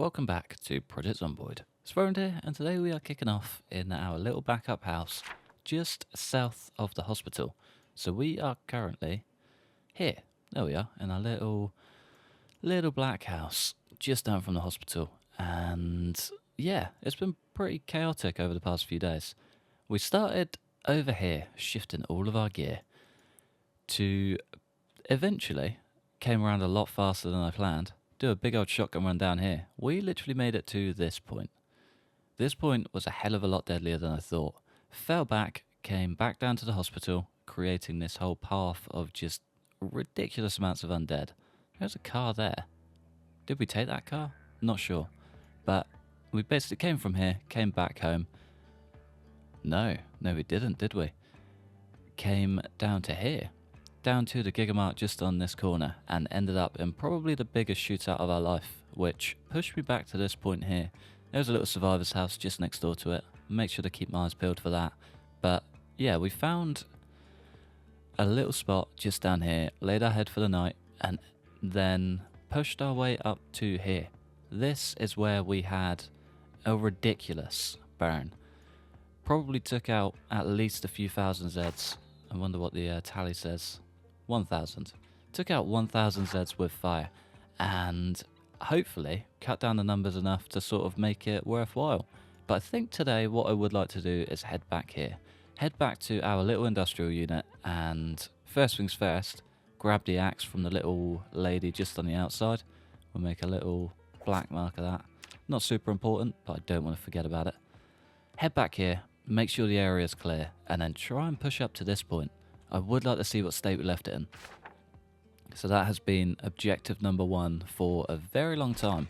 welcome back to Project Zomboid. It's Roland here, and today we are kicking off in our little backup house just south of the hospital. So we are currently here. There we are, in our little black house just down from the hospital. And yeah, it's been pretty chaotic over the past few days. We started over here shifting all of our gear to eventually came around a lot faster than I planned. Do a big old shotgun run down here. We literally made it to this point. This point was a hell of a lot deadlier than I thought. Fell back, came back down to the hospital, creating this whole path of just ridiculous amounts of undead. There's a car there. Did we take that car? Not sure. But we basically came from here, came back home. No, we didn't, did we? Came down to here. Down to the Gigamart just on this corner and ended up in probably the biggest shootout of our life, which pushed me back to this point here. There's a little survivor's house just next door to it. Make sure to keep my eyes peeled for that. But yeah, we found a little spot just down here, laid our head for the night, and then pushed our way up to here. This is where we had a ridiculous burn. Probably took out at least a few thousand Zeds. I wonder what the tally says. 1,000. Took out 1,000 Zeds with fire, and hopefully cut down the numbers enough to sort of make it worthwhile. But I think today what I would like to do is head back here. Head back to our little industrial unit, and first things first, grab the axe from the little lady just on the outside. We'll make a little black mark of that. Not super important, but I don't want to forget about it. Head back here, make sure the area is clear, and then try and push up to this point. I would like to see what state we left it in. So that has been objective number 1 for a very long time,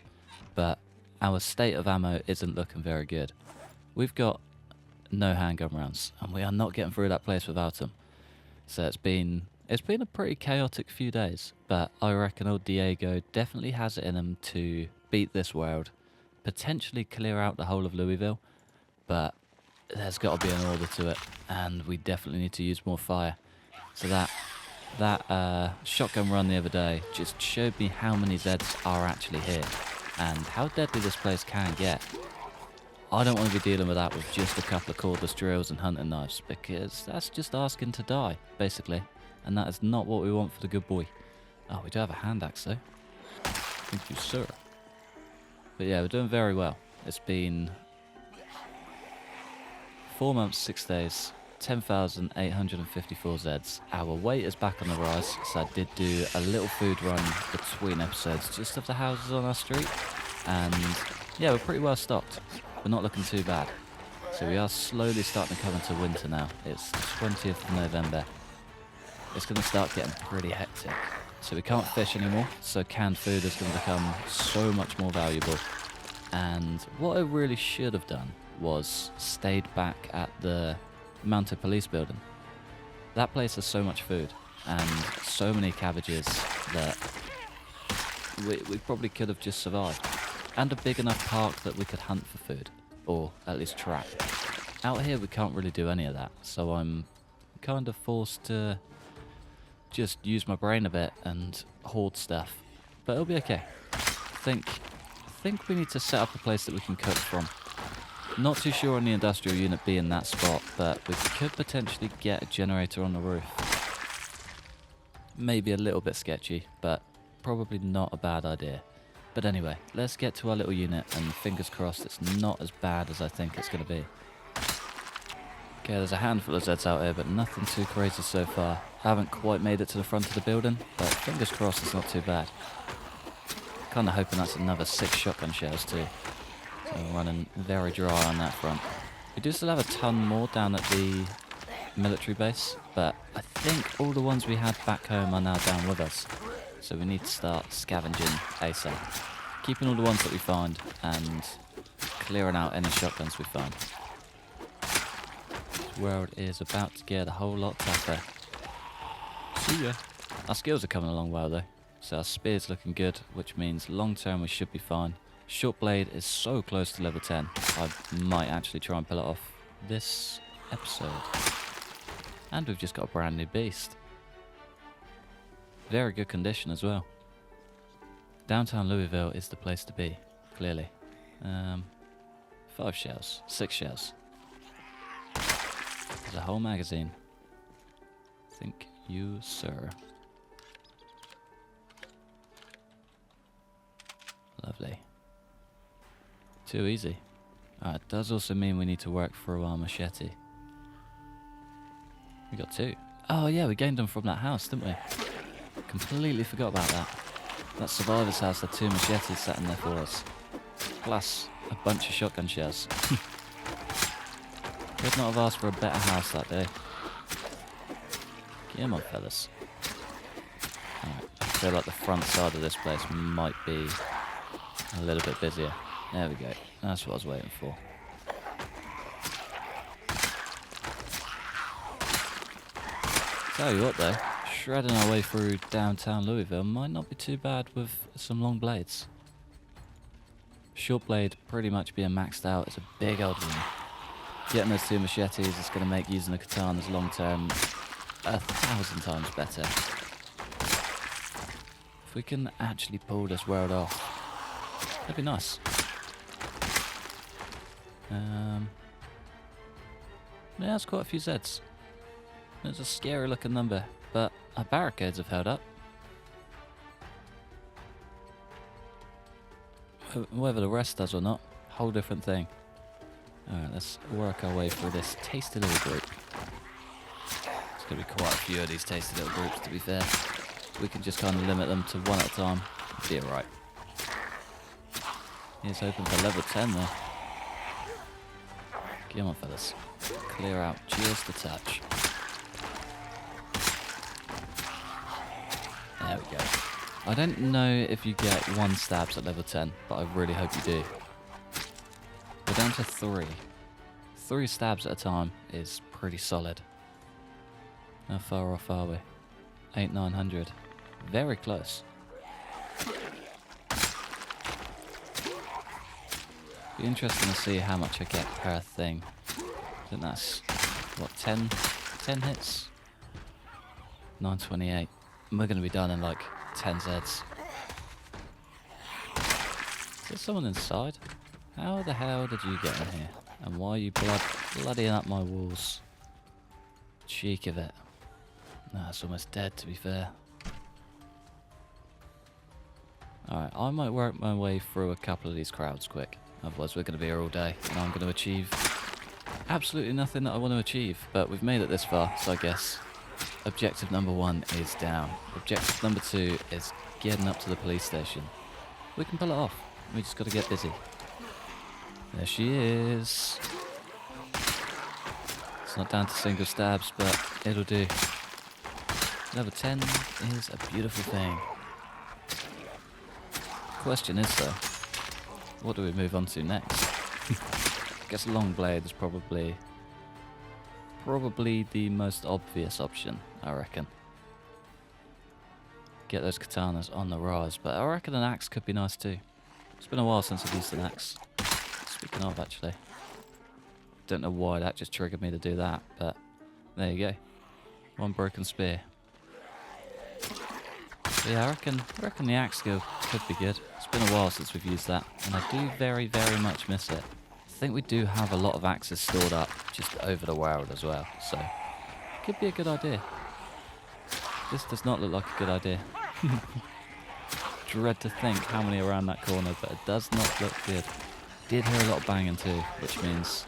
but our state of ammo isn't looking very good. We've got no handgun rounds, and we are not getting through that place without them. So it's been a pretty chaotic few days, but I reckon old Diego definitely has it in him to beat this world, potentially clear out the whole of Louisville, but there's got to be an order to it, and we definitely need to use more fire. So that shotgun run the other day just showed me how many Zeds are actually here, and how deadly this place can get. I don't want to be dealing with that with just a couple of cordless drills and hunting knives, because that's just asking to die, basically, and that is not what we want for the good boy. Oh, we do have a hand axe though. Thank you, sir. But yeah, we're doing very well. It's been 4 months, 6 days, 10,854 Zeds. Our weight is back on the rise, so I did do a little food run between episodes just of the houses on our street, and yeah, we're pretty well stocked. We're not looking too bad. So we are slowly starting to come into winter now. It's the 20th of November. It's going to start getting pretty hectic. So we can't fish anymore, so canned food is going to become so much more valuable. And what I really should have done was stayed back at the mounted police building. That place has so much food and so many cabbages that we probably could have just survived. And a big enough park that we could hunt for food, or at least trap. Out here we can't really do any of that, so I'm kind of forced to just use my brain a bit and hoard stuff. But it'll be okay. I think we need to set up a place that we can cook from. Not too sure on the industrial unit being that spot, but we could potentially get a generator on the roof. Maybe a little bit sketchy, but probably not a bad idea. But anyway, let's get to our little unit, and fingers crossed it's not as bad as I think it's going to be. Okay, there's a handful of Zeds out here, but nothing too crazy so far. I haven't quite made it to the front of the building, but fingers crossed it's not too bad. Kind of hoping that's another 6 shotgun shells too. So we're running very dry on that front. We do still have a ton more down at the military base, but I think all the ones we had back home are now down with us. So we need to start scavenging ASAP. Keeping all the ones that we find and clearing out any shotguns we find. This world is about to get a whole lot tougher. See ya. Our skills are coming along well though. So our spear's looking good, which means long term we should be fine. Short blade is so close to level 10. I might actually try and pull it off this episode. And we've just got a brand new beast. Very good condition as well. Downtown Louisville is the place to be. clearly. 5 shells. 6 shells. There's a whole magazine. Thank you, sir. Lovely. Too easy. It does also mean we need to work through our machete. We got 2. Oh yeah, we gained them from that house, didn't we? Completely forgot about that. That survivor's house had 2 machetes sat in there for us. Plus a bunch of shotgun shells. Could not have asked for a better house that day. Come on, fellas. Alright, I feel like the front side of this place might be a little bit busier. There we go. That's what I was waiting for. Tell you what though, shredding our way through downtown Louisville might not be too bad with some long blades. Short blade pretty much being maxed out is a big old one. Getting those 2 machetes is going to make using the katanas long term 1,000 times better. If we can actually pull this world off, that'd be nice. Yeah, that's quite a few Zeds. It's a scary looking number, but our barricades have held up. Whether the rest does or not, whole different thing. Alright, let's work our way through this tasty little group. There's going to be quite a few of these tasty little groups, to be fair. We can just kind of limit them to 1 at a time. Be alright. Here's hoping for level 10 there. Come on, fellas. Clear out just a touch. There we go. I don't know if you get 1 stabs at level 10, but I really hope you do. We're down to 3. 3 stabs at a time is pretty solid. How far off are we? 800-900. Very close. Be interesting to see how much I get per thing. I think that's, what, 10 hits? 928. And we're going to be done in like 10 Zeds. Is there someone inside? How the hell did you get in here? And why are you bloodying up my walls? Cheek of it. Nah, it's almost dead, to be fair. Alright, I might work my way through a couple of these crowds quick. Otherwise we're going to be here all day, and I'm going to achieve absolutely nothing that I want to achieve. But we've made it this far, so I guess objective number 1 is down. Objective number 2 is getting up to the police station. We can pull it off. We just got to get busy. There she is. It's not down to single stabs, but it'll do. Level 10 is a beautiful thing. Question is though, what do we move on to next? I guess long blade is probably the most obvious option, I reckon. Get those katanas on the rise, but I reckon an axe could be nice too. It's been a while since I've used an axe. Speaking of, actually. Don't know why that just triggered me to do that, but there you go. 1 broken spear. But yeah, I reckon the axe skill could be good. It's been a while since we've used that, and I do very, very much miss it. I think we do have a lot of axes stored up just over the world as well, so could be a good idea. This does not look like a good idea. Dread to think how many are around that corner, but it does not look good. Did hear a lot of banging too, which means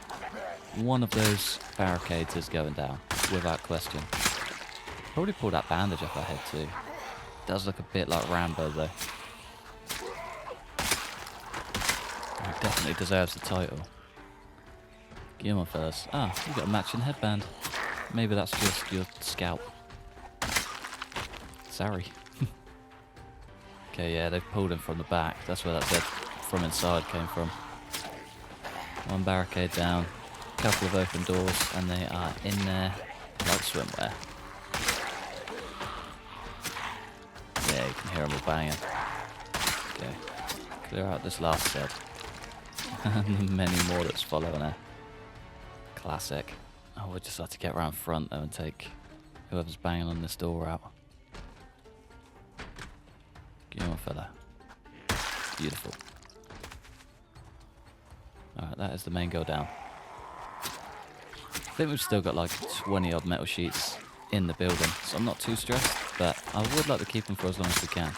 one of those barricades is going down, without question. Probably pull that bandage off our head too. Does look a bit like Rambo though. He definitely deserves the title. Come on, fellas. Ah, you got a matching headband. Maybe that's just your scalp. Sorry. Okay, yeah, they've pulled him from the back. That's where that dead from inside came from. 1 barricade down, a couple of open doors, and they are in there like swimwear. Yeah, you can hear them all banging. Okay, clear out this last set. And the many more that's following her. Classic. Oh, we'll just have to get around front though and take whoever's banging on this door out. Get on, fella. Beautiful. Alright, that is the main goal down. I think we've still got like 20 odd metal sheets in the building, so I'm not too stressed, but I would like to keep them for as long as we can.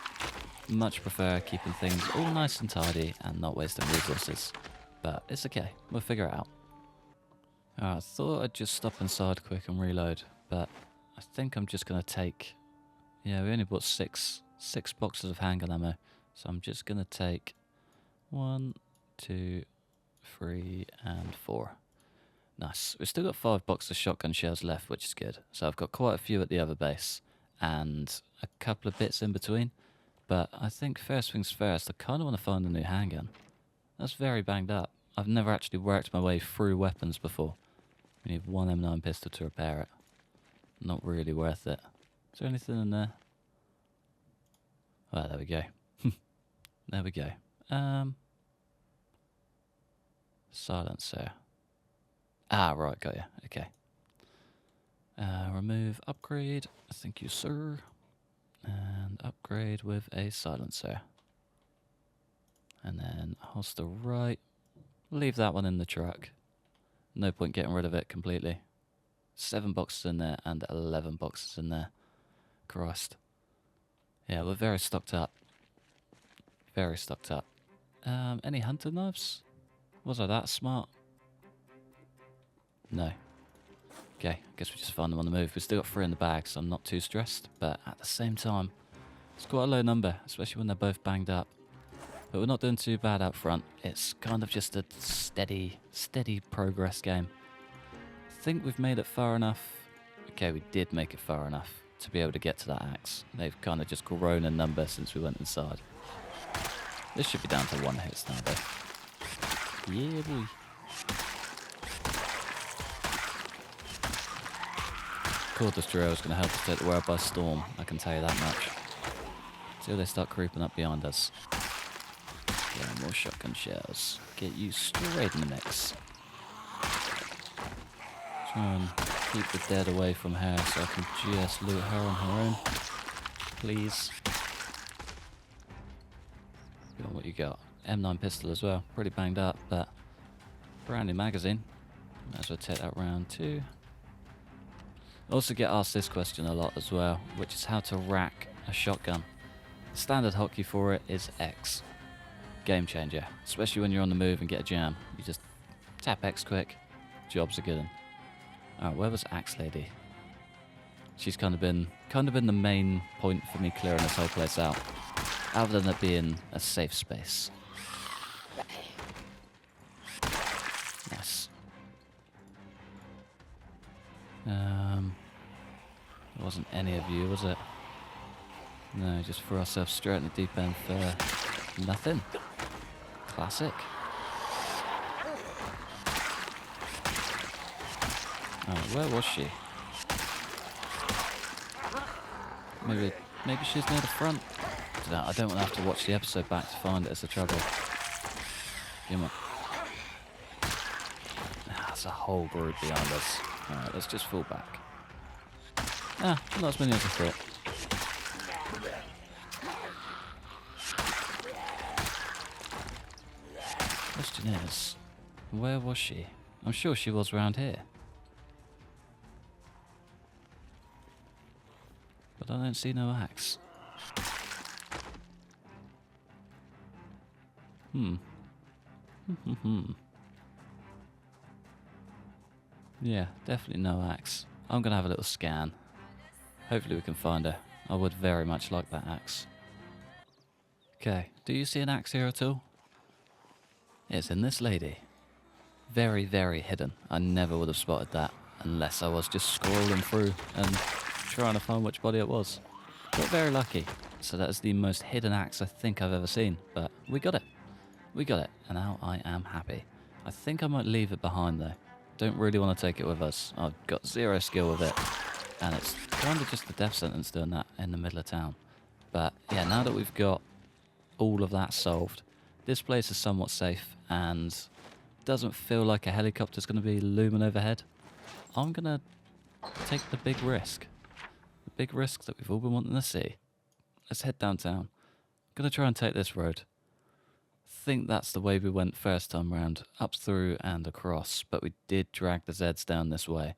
Much prefer keeping things all nice and tidy and not wasting resources. But it's okay, we'll figure it out. Alright, I thought I'd just stop inside quick and reload, but I think I'm just going to take... Yeah, we only bought six boxes of handgun ammo, so I'm just going to take 1, 2, 3 and 4. Nice. We've still got 5 boxes of shotgun shells left, which is good. So I've got quite a few at the other base and a couple of bits in between. But I think first things first, I kind of want to find a new handgun. That's very banged up. I've never actually worked my way through weapons before. We need one M9 pistol to repair it. Not really worth it. Is there anything in there? Well, there we go. There we go. Silencer. Ah, right, got you. Okay. Remove upgrade. Thank you, sir. And upgrade with a silencer. And then holster right. Leave that one in the truck. No point getting rid of it completely. 7 boxes in there and 11 boxes in there. Christ. Yeah, we're very stocked up. Very stocked up. Any hunting knives? Was I that smart? No. Okay, I guess we just find them on the move. We've still got 3 in the bag, so I'm not too stressed. But at the same time, it's quite a low number, especially when they're both banged up. But we're not doing too bad up front. It's kind of just a steady progress game. I think we've made it far enough. Okay, we did make it far enough to be able to get to that axe. They've kind of just grown in number since we went inside. This should be down to 1 hit now, though. Yeah, boy. Cordless drill is going to help us take the world by storm, I can tell you that much. Until they start creeping up behind us. Yeah, more shotgun shells. Get you straight in the mix. Try and keep the dead away from her so I can just loot her on her own. Please. What you got? M9 pistol as well. Pretty banged up, but brand new magazine. Might as well take that round too. Also get asked this question a lot as well, which is how to rack a shotgun. The standard hotkey for it is X. Game changer, especially when you're on the move and get a jam. You just tap X quick, jobs are good. Alright, where was Axe Lady? She's kind of been the main point for me clearing this whole place out, other than it being a safe space. Nice. It wasn't any of you, was it? No, just threw ourselves straight in the deep end for nothing. Classic. Oh, where was she? Maybe she's near the front. I don't want to have to watch the episode back to find it. It's the trouble. Come on. That's a whole group behind us. Alright, let's just fall back. Ah, not as many as I thought. Question is, where was she? I'm sure she was around here. But I don't see no axe. Yeah, definitely no axe. I'm gonna have a little scan. Hopefully we can find her. I would very much like that axe. Okay, do you see an axe here at all? It's in this lady. Very, very hidden. I never would have spotted that unless I was just scrolling through and trying to find which body it was. Got very lucky. So that is the most hidden axe I think I've ever seen. But we got it. We got it. And now I am happy. I think I might leave it behind though. Don't really want to take it with us. I've got 0 skill with it. And it's kind of just a death sentence doing that in the middle of town. But yeah, now that we've got all of that solved, this place is somewhat safe and doesn't feel like a helicopter's going to be looming overhead. I'm going to take the big risk. The big risk that we've all been wanting to see. Let's head downtown. I'm going to try and take this road. think that's the way we went first time round, up through and across, but we did drag the Zeds down this way.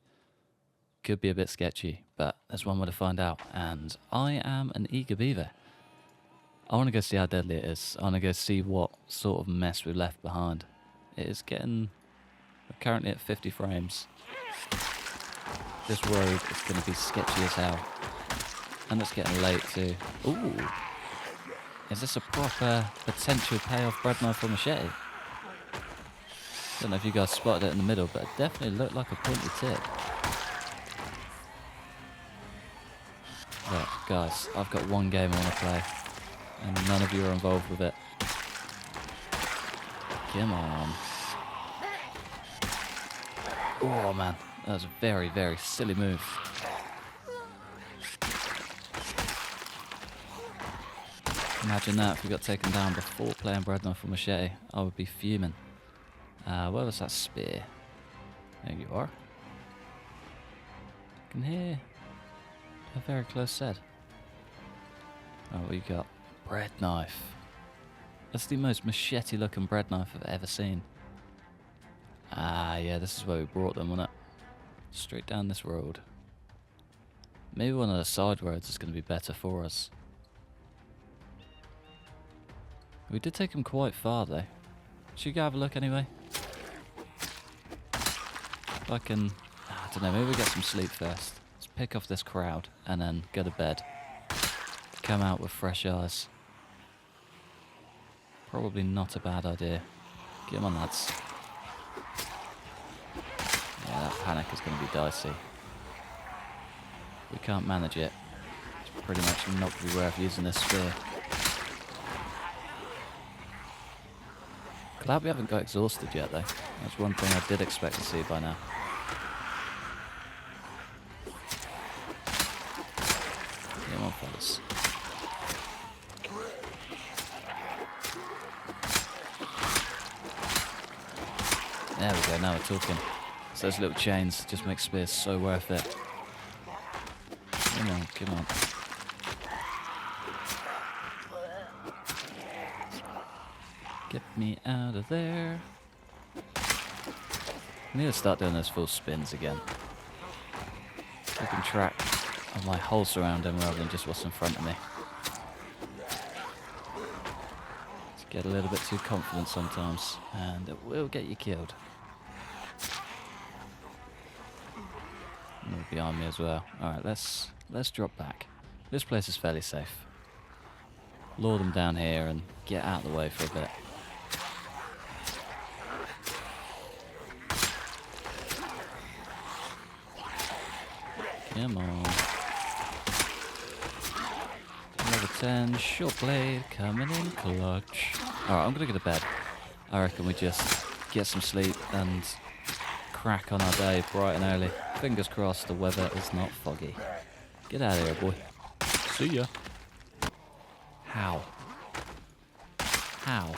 Could be a bit sketchy, but there's one way to find out, and I am an eager beaver. I want to go see how deadly it is. I want to go see what sort of mess we left behind. It is getting... We're currently at 50 frames. This road is going to be sketchy as hell. And it's getting late too. Ooh! Is this a proper potential payoff bread knife or machete? Don't know if you guys spotted it in the middle, but it definitely looked like a pointy tip. Look, guys, I've got one game I want to play, and none of you are involved with it. Come on. Oh man, that was a very, very silly move. Imagine that if we got taken down before playing bread knife or machete, I would be fuming. Where was that spear? There you are. I can hear a very close set. Oh, what you got? Bread knife. That's the most machete looking bread knife I've ever seen. Ah, yeah, this is where we brought them, wasn't it? Straight down this road. Maybe one of the side roads is going to be better for us. We did take them quite far, though. Should we go have a look anyway? If I can... I don't know, maybe we get some sleep first. Let's pick off this crowd and then go to bed. Come out with fresh eyes. Probably not a bad idea. Get on, lads. Yeah, that panic is going to be dicey. We can't manage it. It's pretty much not going to be worth using this spear. Glad we haven't got exhausted yet, though. That's one thing I did expect to see by now. Come on, fellas. There we go, now we're talking. So those little chains just make spears so worth it. Come on, come on. Get me out of there. I need to start doing those full spins again. Keeping track of my whole surrounding rather than just what's in front of me. Get a little bit too confident sometimes, and it will get you killed. And they're behind me as well. Alright, let's drop back. This place is fairly safe. Lure them down here and get out of the way for a bit. Come on. Level 10, short blade, coming in clutch. Alright, I'm gonna go to bed. I reckon we just get some sleep and crack on our day bright and early. Fingers crossed the weather is not foggy. Get out of here, boy. See ya. How? How?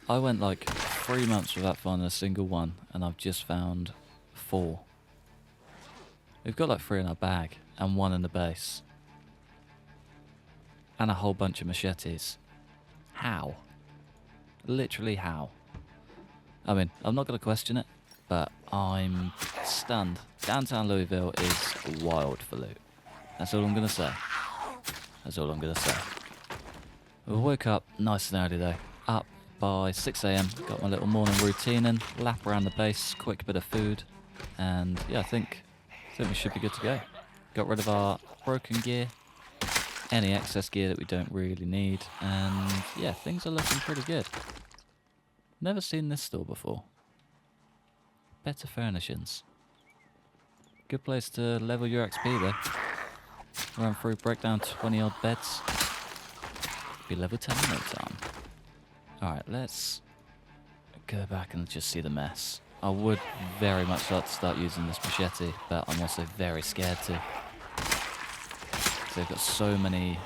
I went like 3 months without finding a single one, and I've just found 4. We've got like 3 in our bag, and 1 in the base. And a whole bunch of machetes. How? Literally how? I mean, I'm not going to question it, but I'm stunned. Downtown Louisville is wild for loot. That's all I'm going to say. That's all I'm going to say. We woke up nice and early though. Up by 6 AM, got my little morning routine in, lap around the base, quick bit of food, and yeah, I think we should be good to go. Got rid of our broken gear, any excess gear that we don't really need, and yeah, things are looking pretty good. Never seen this store before. Better furnishings. Good place to level your XP though. Run through, break down 20 odd beds. Be level 10 in no time. Alright, let's go back and just see the mess. I would very much like to start using this machete, but I'm also very scared to. So they've got so many...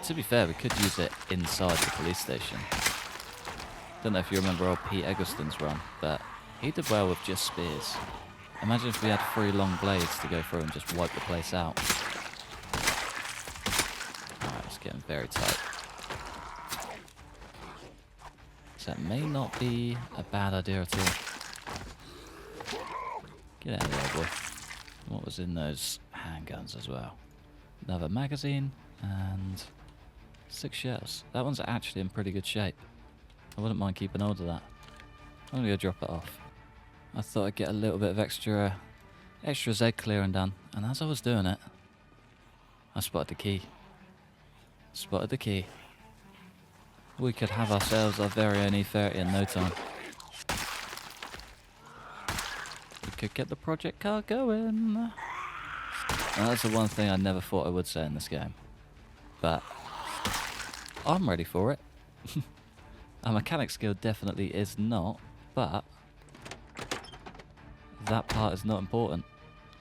To be fair, we could use it inside the police station. Don't know if you remember old Pete Eggleston's run, but he did well with just spears. Imagine if we had 3 long blades to go through and just wipe the place out. Alright, it's getting very tight. So that may not be a bad idea at all. Get out of there, boy. What was in those handguns as well? Another magazine and 6 shells. That one's actually in pretty good shape. I wouldn't mind keeping hold of that. I'm gonna go drop it off. I thought I'd get a little bit of extra Z clearing done, and as I was doing it, I spotted the key. Spotted the key. We could have ourselves our very own E30 in no time. We could get the project car going. And that's the one thing I never thought I would say in this game. But I'm ready for it. Our mechanic skill definitely is not, but that part is not important.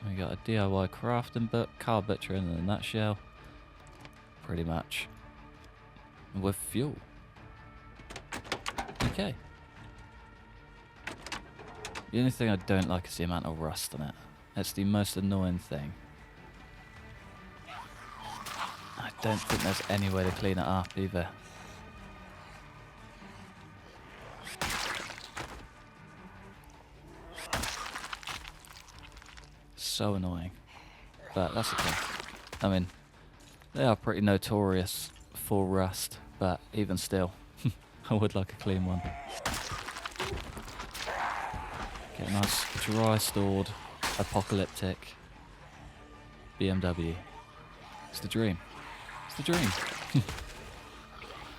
We got a DIY crafting book, car butcher in a nutshell. Pretty much. With fuel. Okay. The only thing I don't like is the amount of rust on it. It's the most annoying thing. I don't think there's any way to clean it up either. So annoying. But that's okay. I mean, they are pretty notorious for rust, but even still, I would like a clean one. Get a nice, dry stored, apocalyptic BMW. It's the dream. It's the dream.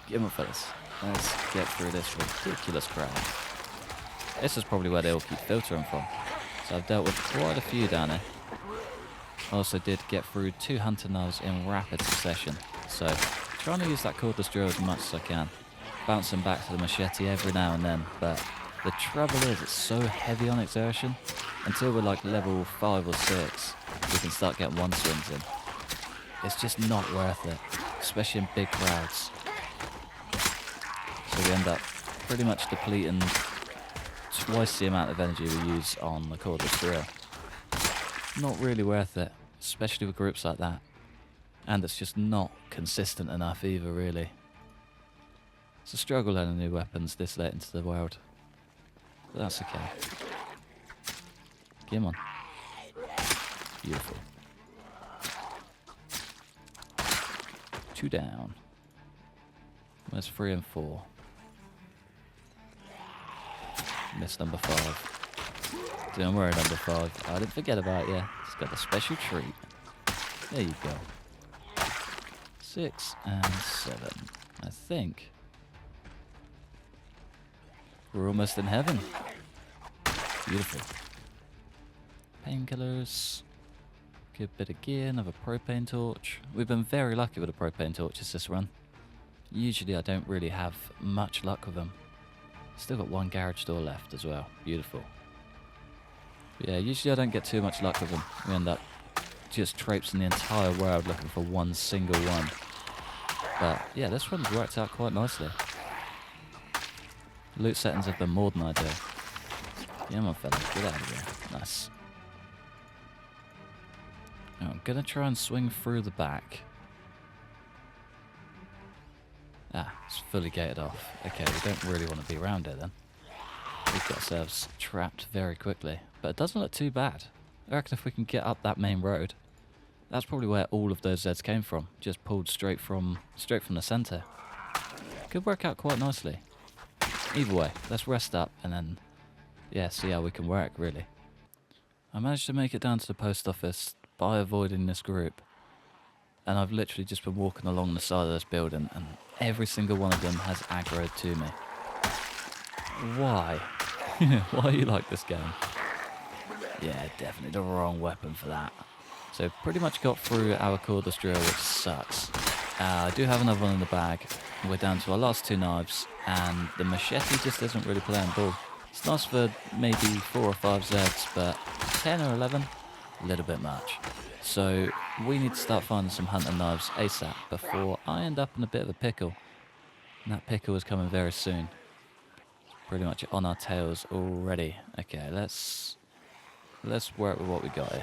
Get on, fellas. Let's get through this ridiculous crowd. This is probably where they all keep filtering from. So I've dealt with quite a few down here. I also did get through 2 hunting knives in rapid succession. So trying to use that cordless drill as much as I can. Bouncing back to the machete every now and then. But the trouble is it's so heavy on exertion. Until we're like level 5 or 6, we can start getting one swings in. It's just not worth it. Especially in big crowds. So we end up pretty much depleting twice the amount of energy we use on the cordless drill. Not really worth it, especially with groups like that. And it's just not consistent enough either, really. It's a struggle learning new weapons this late into the world. But that's okay. Come on. Beautiful. 2 down. Where's 3 and 4? Missed number 5. Don't worry, number 5. I didn't forget about you. It's got a special treat. There you go. 6 and 7. I think we're almost in heaven. Beautiful. Painkillers. Good bit of gear. Another propane torch. We've been very lucky with the propane torches this run. Usually I don't really have much luck with them. Still got 1 garage door left as well. Beautiful. But yeah, usually I don't get too much luck with them. We end up just traipsing the entire world looking for one single one. But yeah, this one's worked out quite nicely. Loot settings have been more than ideal. Yeah, my fella, get out of here. Nice. Now, I'm gonna try and swing through the back. Ah, it's fully gated off. Okay, we don't really want to be around here then. We've got ourselves trapped very quickly. But it doesn't look too bad. I reckon if we can get up that main road, that's probably where all of those Zeds came from. Just pulled straight from the centre. Could work out quite nicely. Either way, let's rest up and then, yeah, see how we can work, really. I managed to make it down to the post office by avoiding this group. And I've literally just been walking along the side of this building and every single one of them has aggroed to me. Why? Why are you like this game? Yeah, definitely the wrong weapon for that. So pretty much got through our cordless drill, which sucks. I do have another one in the bag. We're down to our last 2 knives and the machete just isn't really playing ball. It's nice for maybe 4 or 5 Zeds, but 10 or 11, a little bit much. So we need to start finding some hunting knives ASAP before I end up in a bit of a pickle. And that pickle is coming very soon. Pretty much on our tails already. Okay, let's work with what we got here.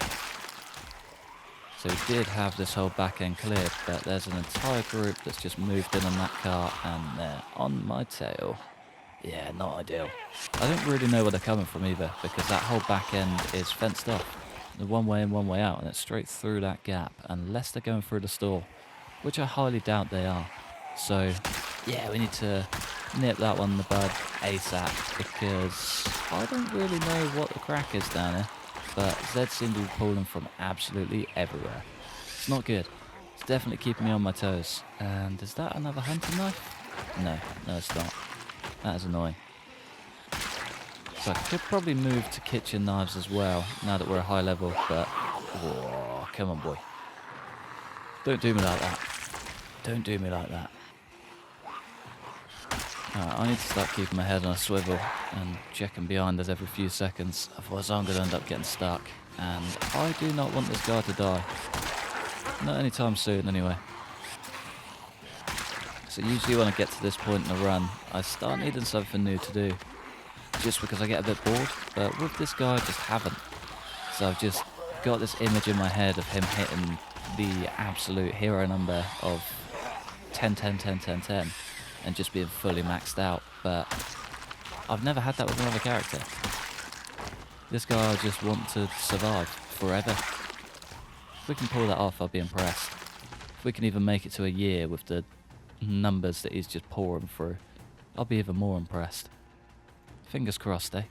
So we did have this whole back end cleared, but there's an entire group that's just moved in on that car and they're on my tail. Yeah, not ideal. I don't really know where they're coming from either, because that whole back end is fenced off. The one way in, one way out, and it's straight through that gap, unless they're going through the store, which I highly doubt they are. So, yeah, we need to nip that one in the bud ASAP, because I don't really know what the crack is down here, but Zed seems to be pulling from absolutely everywhere. It's not good. It's definitely keeping me on my toes. And is that another hunting knife? No, it's not. That is annoying. So I could probably move to kitchen knives as well, now that we're a high level, but... Whoa, come on, boy. Don't do me like that. Don't do me like that. Alright, I need to start keeping my head on a swivel and checking behind us every few seconds, otherwise I'm going to end up getting stuck. And I do not want this guy to die. Not anytime soon, anyway. So usually when I get to this point in the run, I start needing something new to do. Just because I get a bit bored. But with this guy, I just haven't. So I've just got this image in my head of him hitting the absolute hero number of 10, 10, 10, 10, 10. And just being fully maxed out. But I've never had that with another character. This guy I just want to survive forever. If we can pull that off, I'll be impressed. If we can even make it to a year with the numbers that he's just pouring through, I'll be even more impressed. Fingers crossed, eh?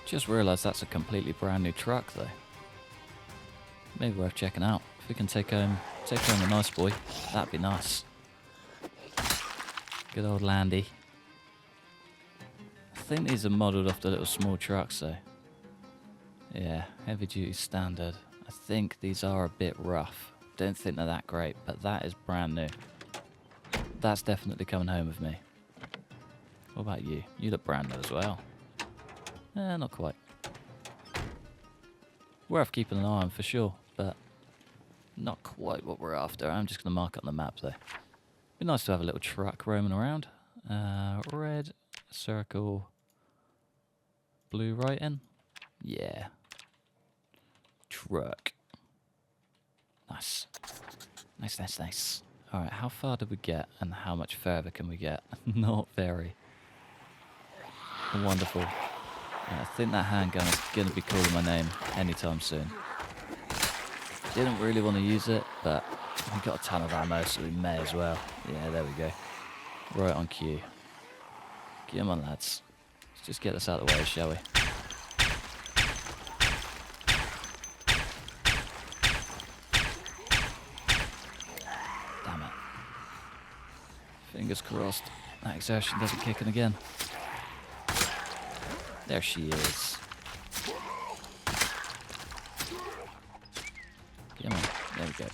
Just realised that's a completely brand new truck, though. Maybe worth checking out. If we can take home a nice boy, that'd be nice. Good old Landy. I think these are modelled off the little small trucks, though. Yeah, heavy duty standard. I think these are a bit rough. Don't think they're that great, but that is brand new. That's definitely coming home with me. What about you? You look brand new as well. Not quite. Worth keeping an eye on for sure, but not quite what we're after. I'm just going to mark it on the map though. Be nice to have a little truck roaming around. Red circle, blue writing. Yeah. Truck. Nice. Nice. Alright, how far did we get and how much further can we get? Not very. Wonderful. I think that handgun is going to be calling my name anytime soon. Didn't really want to use it, but we've got a ton of ammo, so we may as well. Yeah, there we go. Right on cue. Come on, lads. Let's just get this out of the way, shall we? Damn it. Fingers crossed that exertion doesn't kick in again. There she is. Come on. There we go.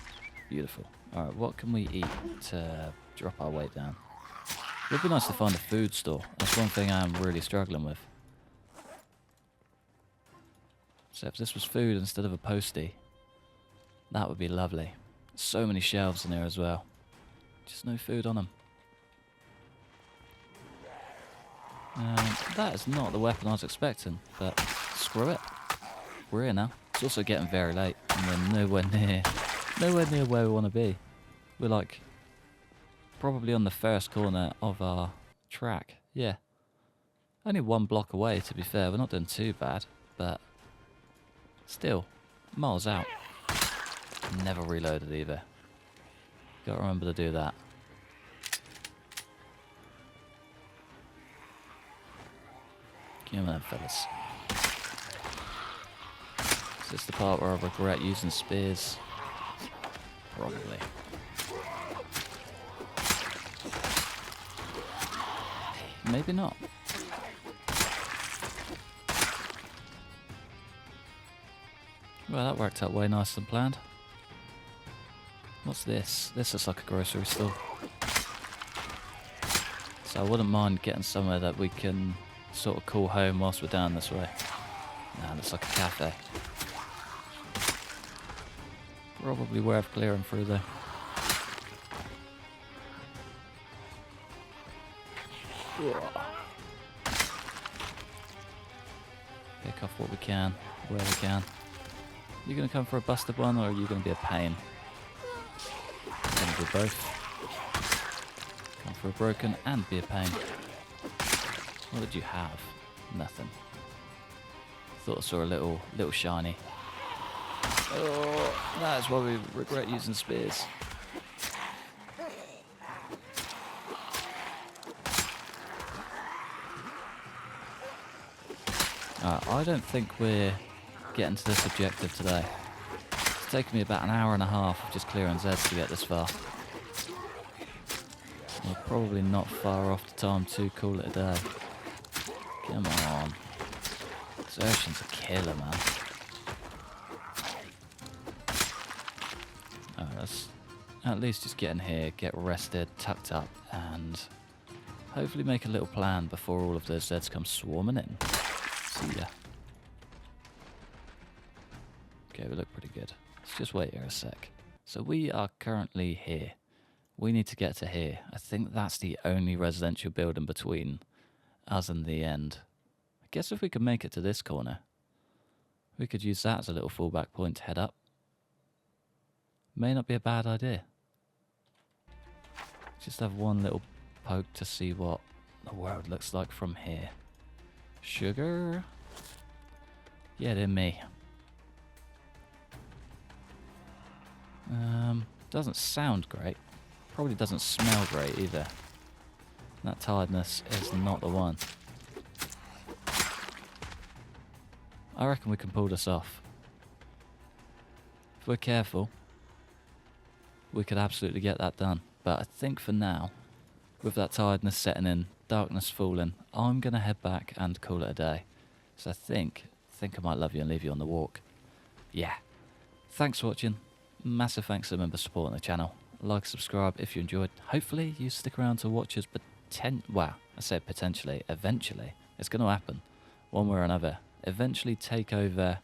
Beautiful. Alright, what can we eat to drop our weight down? It would be nice to find a food store. That's one thing I'm really struggling with. So if this was food instead of a postie, that would be lovely. So many shelves in here as well. Just no food on them. That is not the weapon I was expecting, but screw it. We're here now. It's also getting very late, and we're nowhere near where we want to be. We're like probably on the first corner of our track. Yeah, only 1 block away. To be fair, we're not doing too bad, but still, miles out. Never reloaded either. Got to remember to do that. Come on, fellas. Is this the part where I regret using spears? Probably. Maybe not. Well, that worked out way nicer than planned. What's this? This looks like a grocery store. So I wouldn't mind getting somewhere that we can sort of call home whilst we're down this way. Nah, looks like a cafe. Probably worth clearing through though. Pick off what we can, where we can. You gonna come for a busted one, or are you gonna be a pain? I'm gonna do both. Come for a broken and be a pain. What did you have? Nothing. Thought I saw a little shiny. Oh, that's why we regret using spears. I don't think we're getting to this objective today. It's taken me about an hour and a half of just clearing Zeds to get this far. We're probably not far off the time to call it a day. Come on. Desertion's a killer, man. Let's at least just get in here, get rested, tucked up, and hopefully make a little plan before all of those Zeds come swarming in. See ya. Okay, we look pretty good. Let's just wait here a sec. So we are currently here. We need to get to here. I think that's the only residential building between us and the end. I guess if we could make it to this corner, we could use that as a little fallback point to head up. May not be a bad idea. Just have one little poke to see what the world looks like from here. Sugar? Yeah, dear me. Doesn't sound great. Probably doesn't smell great either. That tiredness is not the one. I reckon we can pull this off. If we're careful, we could absolutely get that done. But I think for now, with that tiredness setting in, darkness falling, I'm going to head back and call it a day. So I think I might love you and leave you on the walk. Yeah. Thanks for watching. Massive thanks to the members supporting the channel. Like, subscribe if you enjoyed. Hopefully you stick around to watch us, well, I said potentially, eventually. It's going to happen, one way or another. Eventually take over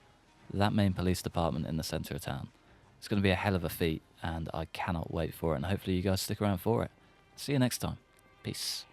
that main police department in the centre of town. It's going to be a hell of a feat, and I cannot wait for it, and hopefully you guys stick around for it. See you next time. Peace.